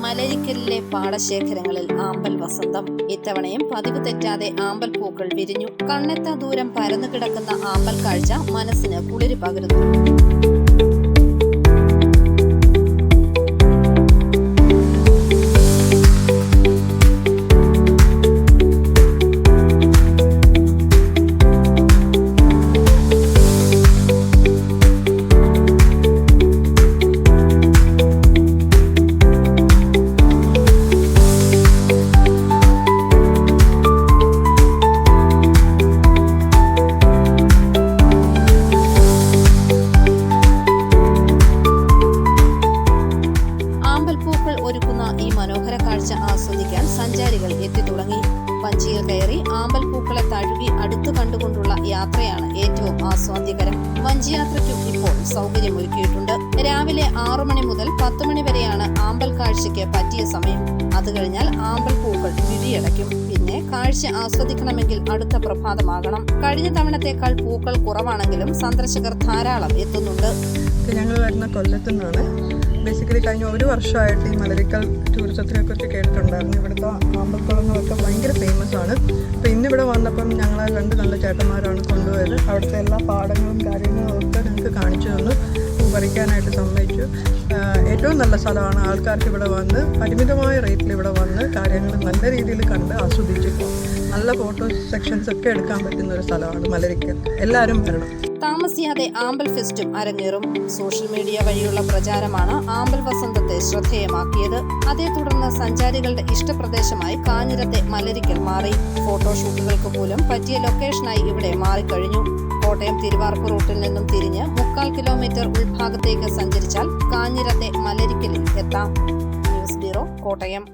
മലരിക്കലിലെ പാടശേഖരങ്ങളിൽ ആമ്പൽ വസന്തം. ഇത്തവണയും പതിവ് തെറ്റാതെ ആമ്പൽ പൂക്കൾ വിരിഞ്ഞു. കണ്ണെത്താ ദൂരം പരന്നു കിടക്കുന്ന ആമ്പൽ കാഴ്ച മനസ്സിന് കുളിര് പകരുന്നു. പൂക്കൾ ഒരുക്കുന്ന ഈ മനോഹര കാഴ്ച ആസ്വദിക്കാൻ സഞ്ചാരികൾ എത്തിത്തുടങ്ങി. വഞ്ചിയിൽ കയറി ആമ്പൽ പൂക്കളെ തഴുകി അടുത്തു കണ്ടുകൊണ്ടുള്ള യാത്രയാണ് ഏറ്റവും ആസ്വാദ്യകരം. വഞ്ചിയാത്രയ്ക്കും ഇപ്പോൾ സൗകര്യമൊരുക്കിയിട്ടുണ്ട്. രാവിലെ 6 മണി മുതൽ 10 മണി വരെയാണ് ആമ്പൽ കാഴ്ചയ്ക്ക് പറ്റിയ സമയം. അത് കഴിഞ്ഞാൽ ആമ്പൽ പൂക്കൾ വിഴിയടയ്ക്കും. പിന്നെ കാഴ്ച ആസ്വദിക്കണമെങ്കിൽ അടുത്ത പ്രഭാതമാകണം. കഴിഞ്ഞ തവണത്തേക്കാൾ പൂക്കൾ കുറവാണെങ്കിലും സന്ദർശകർ ധാരാളം എത്തുന്നുണ്ട്. ഞങ്ങൾ വരുന്ന കൊല്ലത്തുനിന്നാണ്. ബേസിക്കലി കഴിഞ്ഞ 1 വർഷമായിട്ട് ഈ മലരിക്കൽ ടൂറിസത്തിനെ കുറിച്ച് കേട്ടിട്ടുണ്ടായിരുന്നു. ഇവിടുത്തെ ആമ്പൽക്കുളങ്ങളൊക്കെ ഭയങ്കര ഫേമസ് ആണ്. അപ്പോൾ ഇന്നിവിടെ വന്നപ്പം ഞങ്ങളെ 2 നല്ല ചേട്ടന്മാരാണ് കൊണ്ടുപോയത്. അവിടുത്തെ എല്ലാ പാടങ്ങളും കാര്യങ്ങളും ഒക്കെ ഞങ്ങൾക്ക് കാണിച്ചു തന്നു. പറിക്കാനായിട്ട് സമ്മതിച്ചു. ഏറ്റവും നല്ല സ്ഥലമാണ്. ആൾക്കാർക്ക് ഇവിടെ വന്ന് പരിമിതമായ റേറ്റിൽ ഇവിടെ വന്ന് കാര്യങ്ങൾ നല്ല രീതിയിൽ കണ്ട് ആസ്വദിച്ചിട്ട് നല്ല ഫോട്ടോ സെക്ഷൻസ് ഒക്കെ എടുക്കാൻ പറ്റുന്ന ഒരു സ്ഥലമാണ് മലരിക്കൽ. എല്ലാവരും വരണം. താമസിയാതെ ആമ്പൽ ഫെസ്റ്റും അരങ്ങേറും. സോഷ്യൽ മീഡിയ വഴിയുള്ള പ്രചാരമാണ് ആമ്പൽ വസന്തത്തെ ശ്രദ്ധേയമാക്കിയത്. അതേ തുടർന്ന് സഞ്ചാരികളുടെ ഇഷ്ടപ്രദേശമായി കാഞ്ഞിരത്തെ മലരിക്കൽ മാറി. ഫോട്ടോഷൂട്ടുകൾക്ക് പോലും പറ്റിയ ലൊക്കേഷനായി ഇവിടെ മാറിക്കഴിഞ്ഞു. കോട്ടയം തിരുവാർപ്പ് റൂട്ടിൽ നിന്നും തിരിഞ്ഞ് 3/4 കിലോമീറ്റർ ഉൾഭാഗത്തേക്ക് സഞ്ചരിച്ചാൽ കാഞ്ഞിരത്തെ മലരിക്കലിൽ എത്താം. News bureau, Kottayam.